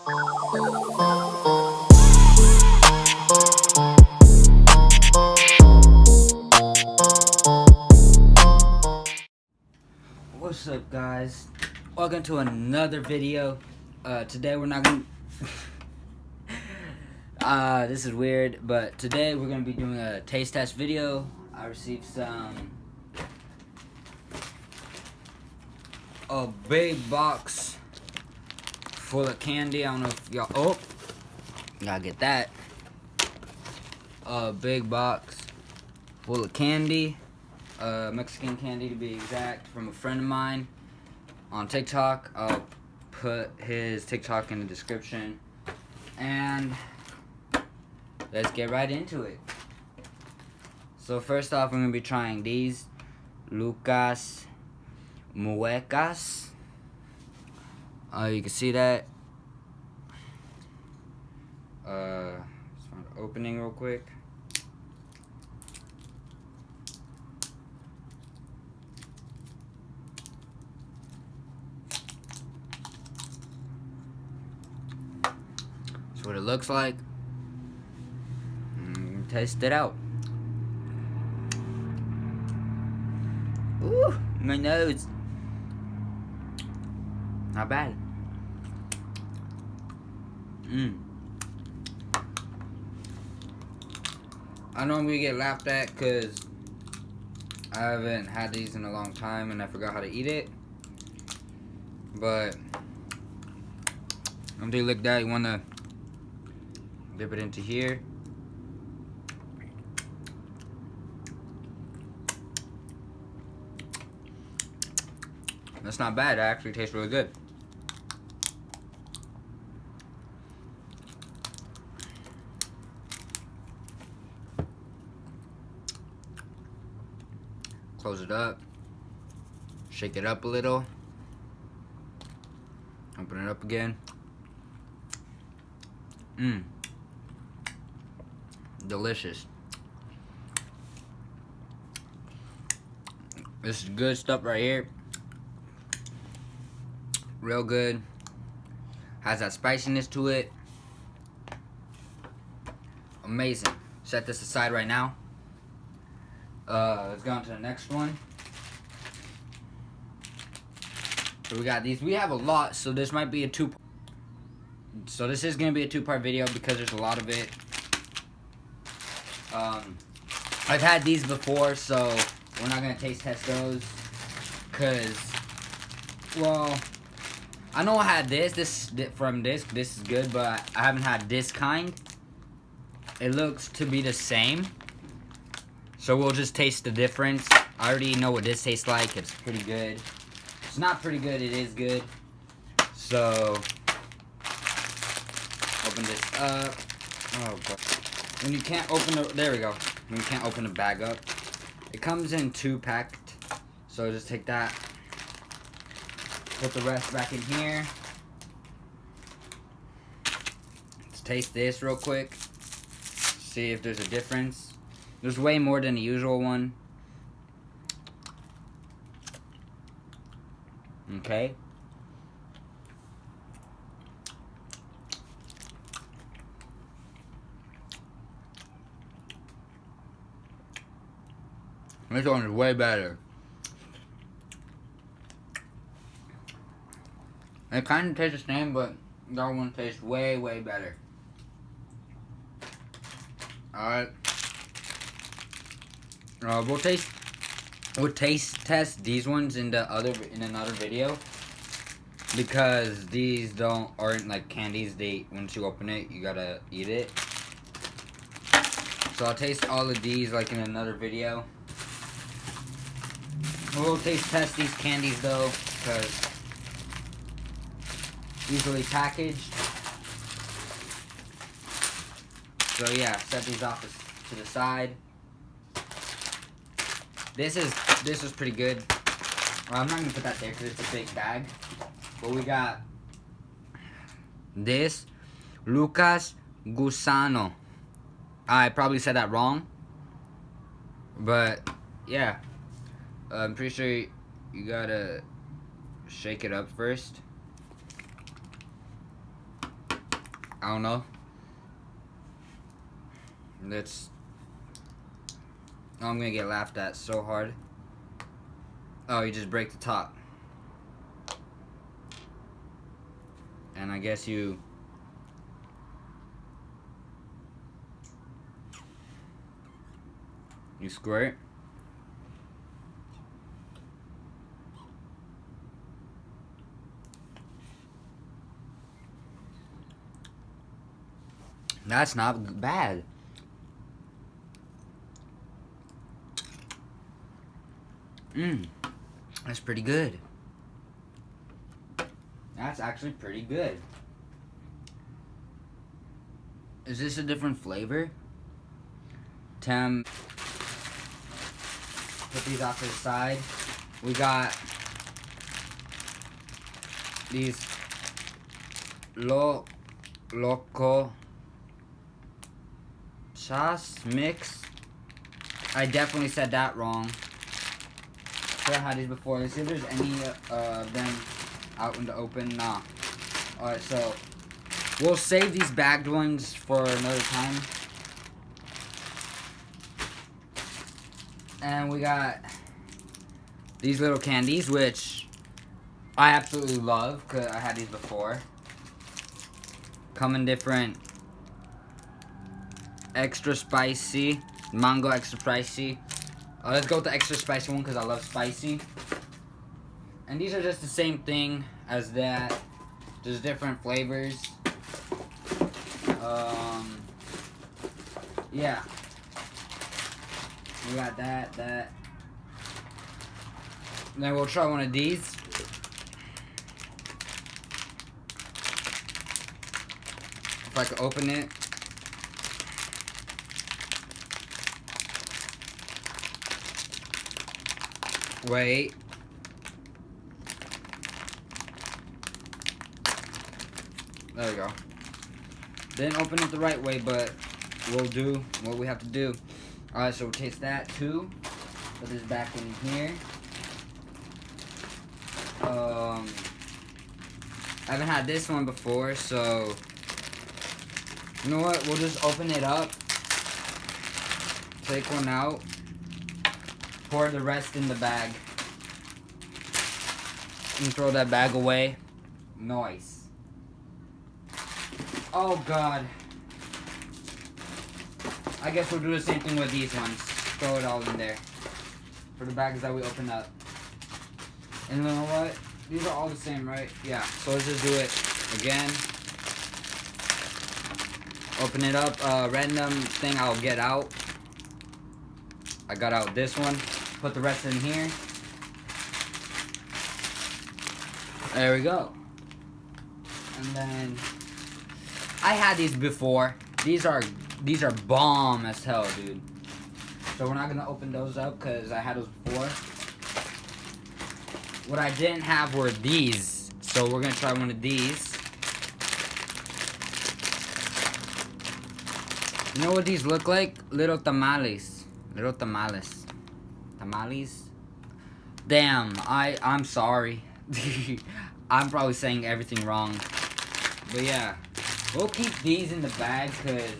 What's up, guys? Welcome to another video. Today we're not gonna this is weird, but today we're gonna be doing a taste test video. I received a big box full of candy. I don't know if y'all gotta get that. A big box full of candy. Mexican candy to be exact, from a friend of mine on TikTok. I'll put his TikTok in the description. And let's get right into it. So first off, we're going to be trying these Lucas Muecas. You can see that. Just find the opening real quick. That's what it looks like. Test it out. Ooh, my nose. Not bad. I normally get laughed at because I haven't had these in a long time and I forgot how to eat it. But after you lick that, you want to dip it into here. That's not bad. It actually tastes really good. Close it up. Shake it up a little. Open it up again. Delicious. This is good stuff right here. Real good. Has that spiciness to it. Amazing. Set this aside right now. Let's go on to the next one. So we got these. We have a lot, so this might be a So this is gonna be a two-part video because there's a lot of it. I've had these before, so we're not gonna taste test those. Well, I know I had this from this. This is good, but I haven't had this kind. It looks to be the same. So we'll just taste the difference. I already know what this tastes like. It's pretty good. It's not pretty good. It is good. So open this up. Oh god. When you can't open the, there we go. When you can't open the bag up, it comes in 2 packed. So just take that. Put the rest back in here. Let's taste this real quick. See if there's a difference. There's way more than the usual one. Okay. This one is way better. It kind of tastes the same, but that one tastes way, way better. Alright. We'll taste test these ones in another video, because these aren't like candies. Once you open it, you gotta eat it. So I'll taste all of these like in another video. We'll taste test these candies though, because easily packaged. So yeah, set these off to the side. This is pretty good. Well, I'm not gonna put that there because it's a big bag. But we got this Lucas Gusano. I probably said that wrong, but yeah, I'm pretty sure you gotta shake it up first. I don't know. Let's... Oh, I'm gonna get laughed at so hard. Oh, you just break the top. And I guess you... You squirt. That's not bad. That's pretty good. That's actually pretty good. Is this a different flavor? Put these off to the side. We got these Loco sauce mix. I definitely said that wrong. I had these before. Let's see if there's any of them out in the open. Nah. Alright, so we'll save these bagged ones for another time. And we got these little candies, which I absolutely love because I had these before. Come in different extra spicy, mango extra spicy. Let's go with the extra spicy one because I love spicy. And these are just the same thing as that, just different flavors. Yeah. We got that. And then we'll try one of these. If I could open it. Wait. There we go. Didn't open it the right way, but we'll do what we have to do. Alright, so we'll taste that too. Put this back in here. I haven't had this one before, so you know what? We'll just open it up. Take one out. Pour the rest in the bag. And throw that bag away. Nice. Oh god. I guess we'll do the same thing with these ones. Throw it all in there. For the bags that we opened up. And you know what? These are all the same, right? Yeah. So let's just do it again. Open it up. Random thing I'll get out. I got out this one. Put the rest in here. There we go. And then I had these before. These are bomb as hell, dude. So we're not gonna open those up because I had those before. What I didn't have were these. So we're gonna try one of these. You know what these look like? Little tamales. Little tamales. Tamales? Damn, I'm sorry. I'm probably saying everything wrong. But yeah. We'll keep these in the bag because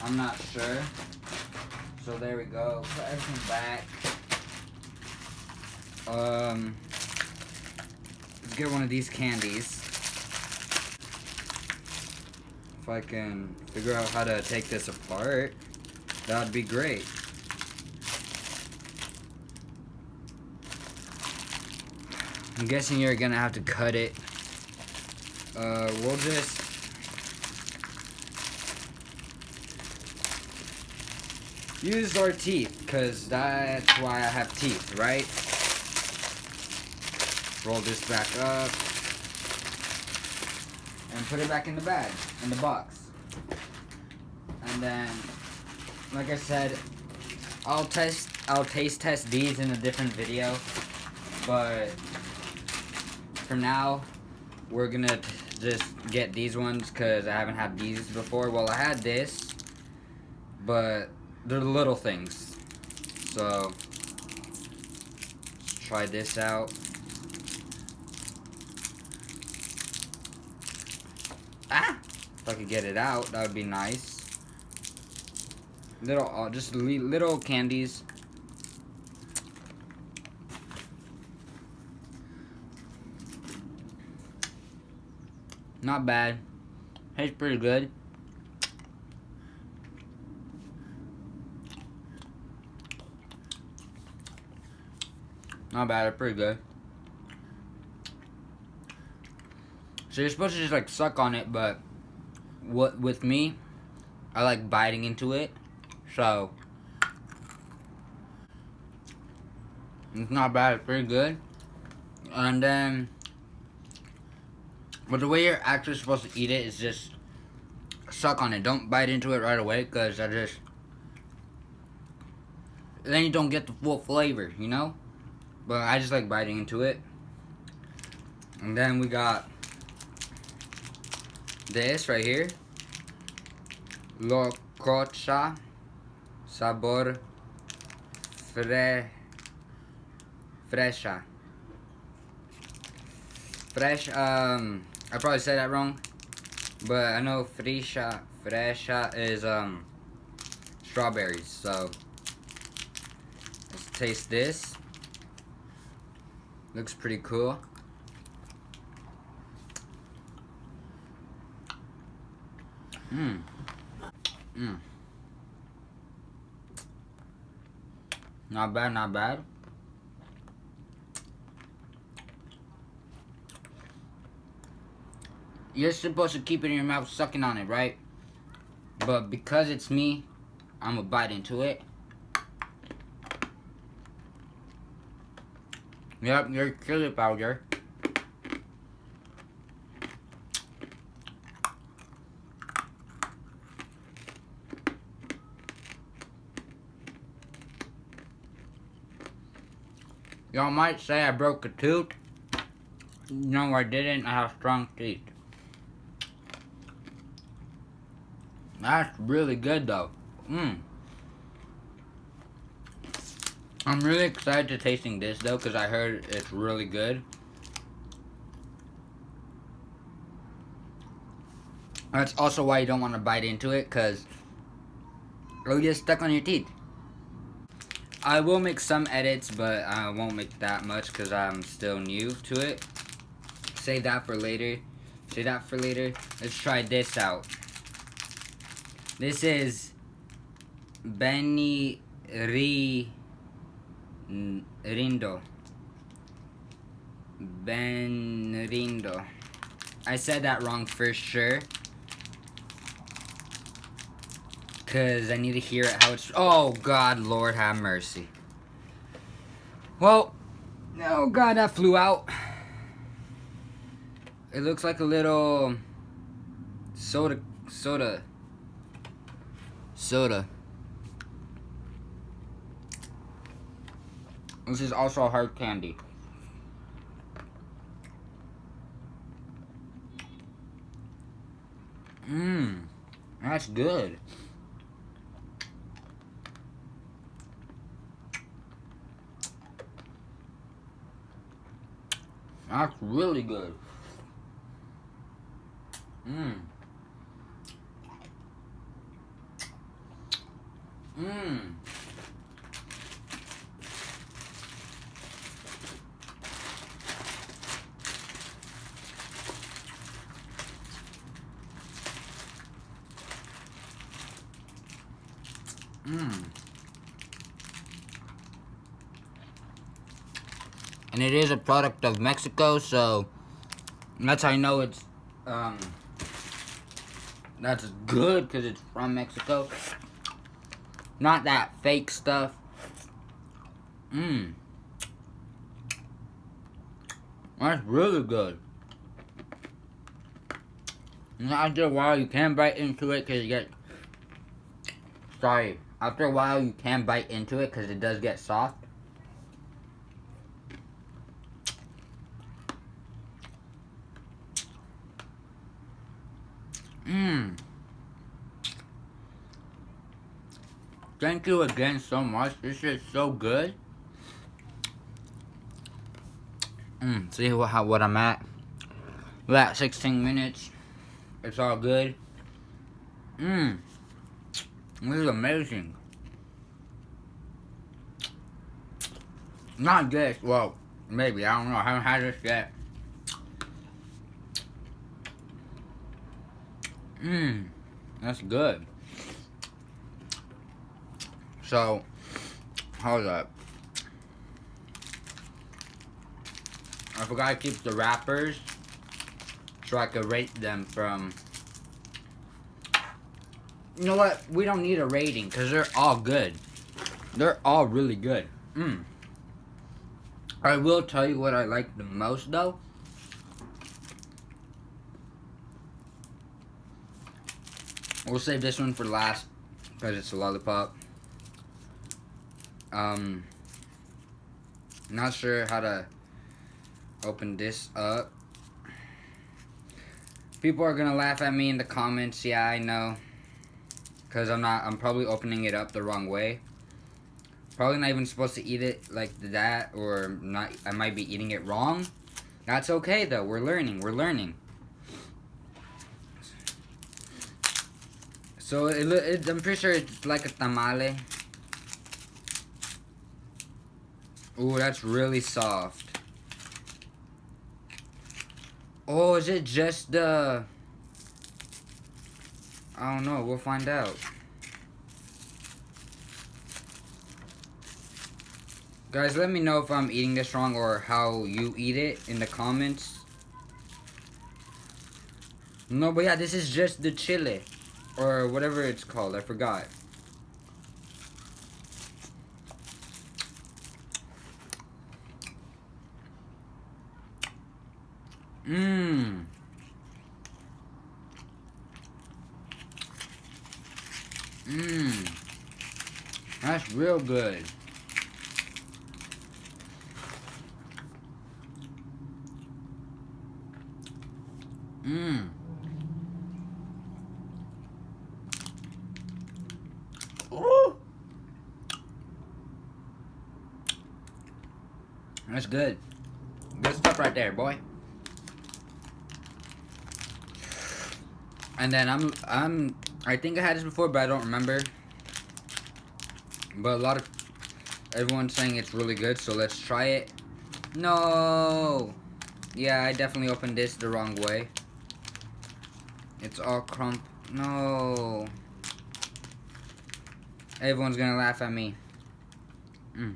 I'm not sure. So there we go. Put everything back. Let's get one of these candies. If I can figure out how to take this apart, that would be great. I'm guessing you're gonna have to cut it. We'll just use our teeth, because that's why I have teeth, right? Roll this back up. And put it back in the bag, in the box. And then, like I said, I'll taste test these in a different video. But for now, we're gonna just get these ones because I haven't had these before. Well, I had this, but they're the little things. So, let's try this out. Ah! If I could get it out, that would be nice. Little, just little candies. Not bad. Tastes pretty good. Not bad, they're pretty good. So you're supposed to just like suck on it, but with me, I like biting into it. So it's not bad, it's pretty good. And then, but the way you're actually supposed to eat it is just suck on it. Don't bite into it right away, because then you don't get the full flavor, you know? But I just like biting into it. And then we got this right here. Lococha sabor fresha. Fresh, I probably said that wrong, but I know fresha is strawberries. So let's taste this. Looks pretty cool. Not bad, not bad. You're supposed to keep it in your mouth sucking on it, right? But because it's me, I'm gonna bite into it. Yep, your chili powder. Y'all might say I broke a tooth. No, I didn't. I have strong teeth. That's really good, though. I'm really excited to tasting this, though, because I heard it's really good. That's also why you don't want to bite into it, because it'll get stuck on your teeth. I will make some edits, but I won't make that much because I'm still new to it. Save that for later. Save that for later. Let's try this out. This is Benny Rindo. Benrindo. I said that wrong for sure. Because I need to hear it how it's... Oh, God, Lord have mercy. Well, oh, God, that flew out. It looks like a little soda. This is also hard candy. That's good. That's really good. And it is a product of Mexico, so that's how I know it's that's good, because it's from Mexico. Not that fake stuff. That's really good. And after a while, you can bite into it because you get... Sorry. After a while, you can bite into it because it does get soft. Thank you again so much. This is so good. See what I'm at. We're at 16 minutes. It's all good. Mmm. This is amazing. Not this. Well, maybe. I don't know. I haven't had this yet. Mmm. That's good. So, hold up. I forgot to keep the wrappers so I could rate them from... You know what? We don't need a rating because they're all good. They're all really good. Mmm. I will tell you what I like the most though. We'll save this one for last because it's a lollipop. Not sure how to open this up. People are gonna laugh at me in the comments. Yeah, I know. Cause I'm probably opening it up the wrong way. Probably not even supposed to eat it like that, or not. I might be eating it wrong. That's okay though. We're learning. So I'm pretty sure it's like a tamale. Ooh, that's really soft. Oh, is it just the... I don't know. We'll find out. Guys, let me know if I'm eating this wrong or how you eat it in the comments. No, but yeah, this is just the chile. Or whatever it's called. I forgot. Mmm. Mmm. That's real good. Mmm. Ooh. That's good. Good stuff right there, boy. And then I think I had this before, but I don't remember. But everyone's saying it's really good, so let's try it. No! Yeah, I definitely opened this the wrong way. It's all crump. No. Everyone's gonna laugh at me. Mmm.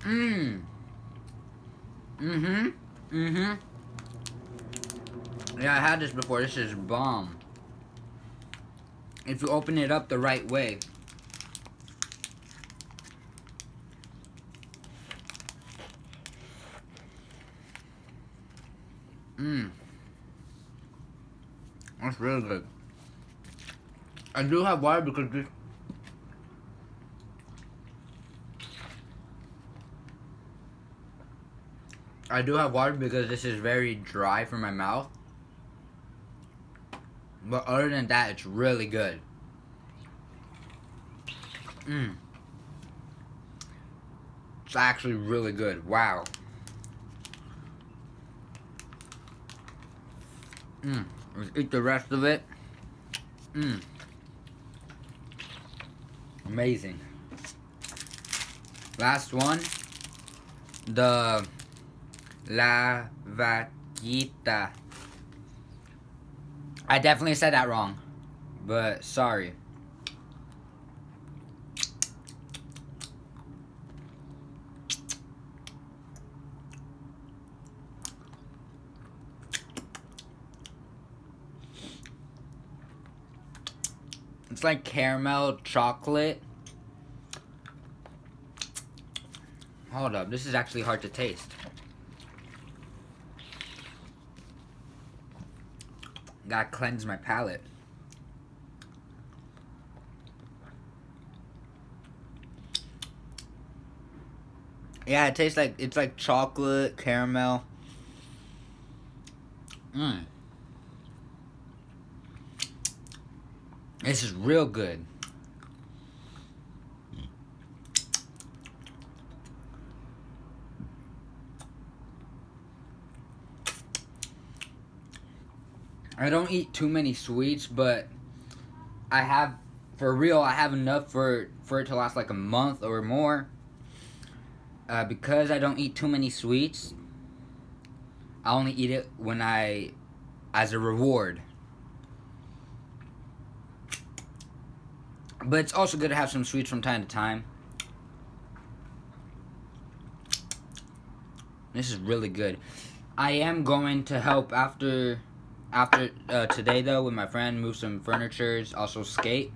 Mmm. Mm-hmm. Mm-hmm. Yeah, I had this before. This is bomb. If you open it up the right way. Mmm. That's really good. I do have water because this... I do have water because this is very dry for my mouth. But other than that, it's really good. Mmm. It's actually really good. Wow. Mmm. Let's eat the rest of it. Mmm. Amazing. Last one. The La Vaquita. I definitely said that wrong. But sorry. It's like caramel chocolate. Hold up, this is actually hard to taste. Gotta cleanse my palate. Yeah, it tastes like, it's like chocolate, caramel. Mmm. This is real good. I don't eat too many sweets, but I have, for real, I have enough for it to last like a month or more. Because I don't eat too many sweets, I only eat it when as a reward. But it's also good to have some sweets from time to time. This is really good. I am going to help after today though with my friend, move some furnitures, also skate.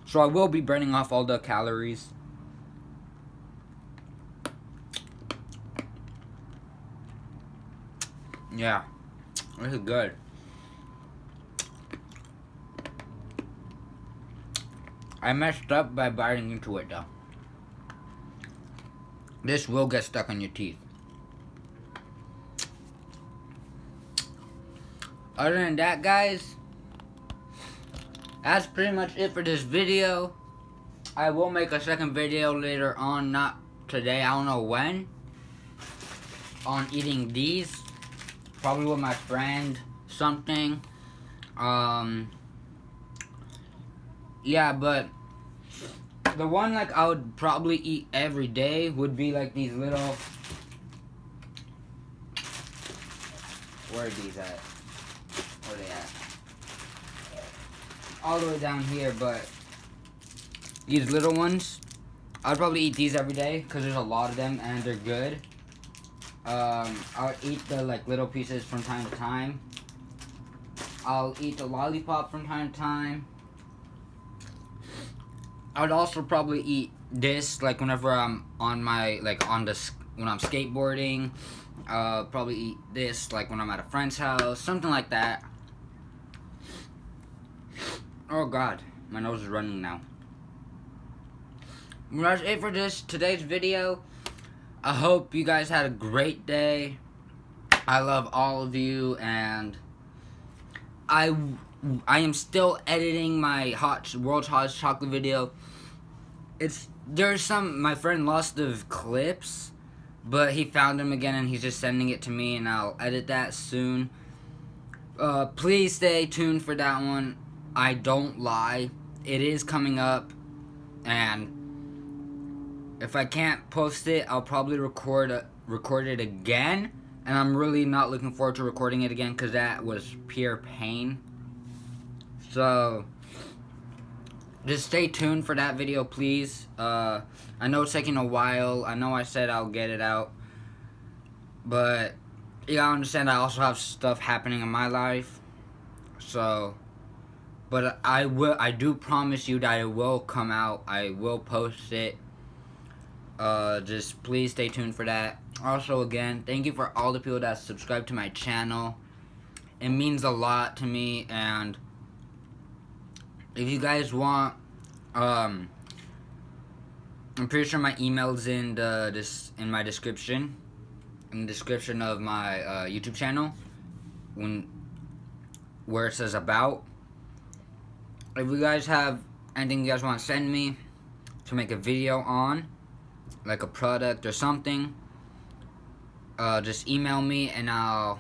So I will be burning off all the calories. Yeah, this is good. I messed up by biting into it though. This will get stuck on your teeth. Other than that, guys, that's pretty much it for this video. I will make a second video later on, not today, I don't know when, on eating these. Probably with my friend, something. Yeah, but the one like I would probably eat every day would be like these little. Where are these at? Where are they at? All the way down here, but these little ones, I'd probably eat these every day because there's a lot of them and they're good. I'll eat the like little pieces from time to time. I'll eat the lollipop from time to time. I would also probably eat this like whenever I'm on my when I'm skateboarding. Probably eat this like when I'm at a friend's house, something like that. Oh God, my nose is running now. That's it for today's video. I hope you guys had a great day. I love all of you, and I am still editing my world's hottest chocolate video. My friend lost the clips, but he found them again and he's just sending it to me, and I'll edit that soon. Please stay tuned for that one. I don't lie, it is coming up, and if I can't post it, I'll probably record it again, and I'm really not looking forward to recording it again because that was pure pain. So just stay tuned for that video, please. I know it's taking a while. I know I said I'll get it out, but you gotta understand I also have stuff happening in my life. So, but I do promise you that it will come out. I will post it. Just please stay tuned for that. Also, again, thank you for all the people that subscribe to my channel. It means a lot to me, and if you guys want, I'm pretty sure my email's in my description, in the description of my YouTube channel, where it says about. If you guys have anything you guys want to send me to make a video on, like a product or something, just email me, and I'll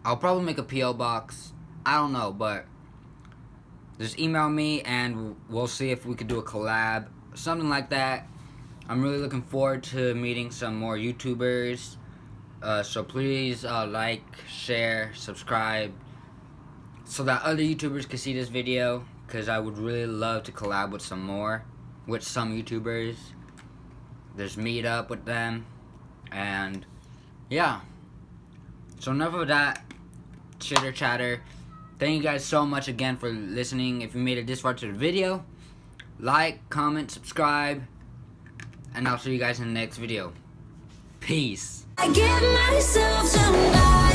probably make a P.O. box. I don't know, but just email me and we'll see if we could do a collab, something like that. I'm really looking forward to meeting some more YouTubers. So please like, share, subscribe, so that other YouTubers can see this video, because I would really love to collab with some YouTubers. There's meet up with them, and yeah. So enough of that chitter chatter. Thank you guys so much again for listening. If you made it this far to the video, like, comment, subscribe, and I'll see you guys in the next video. Peace. I give myself some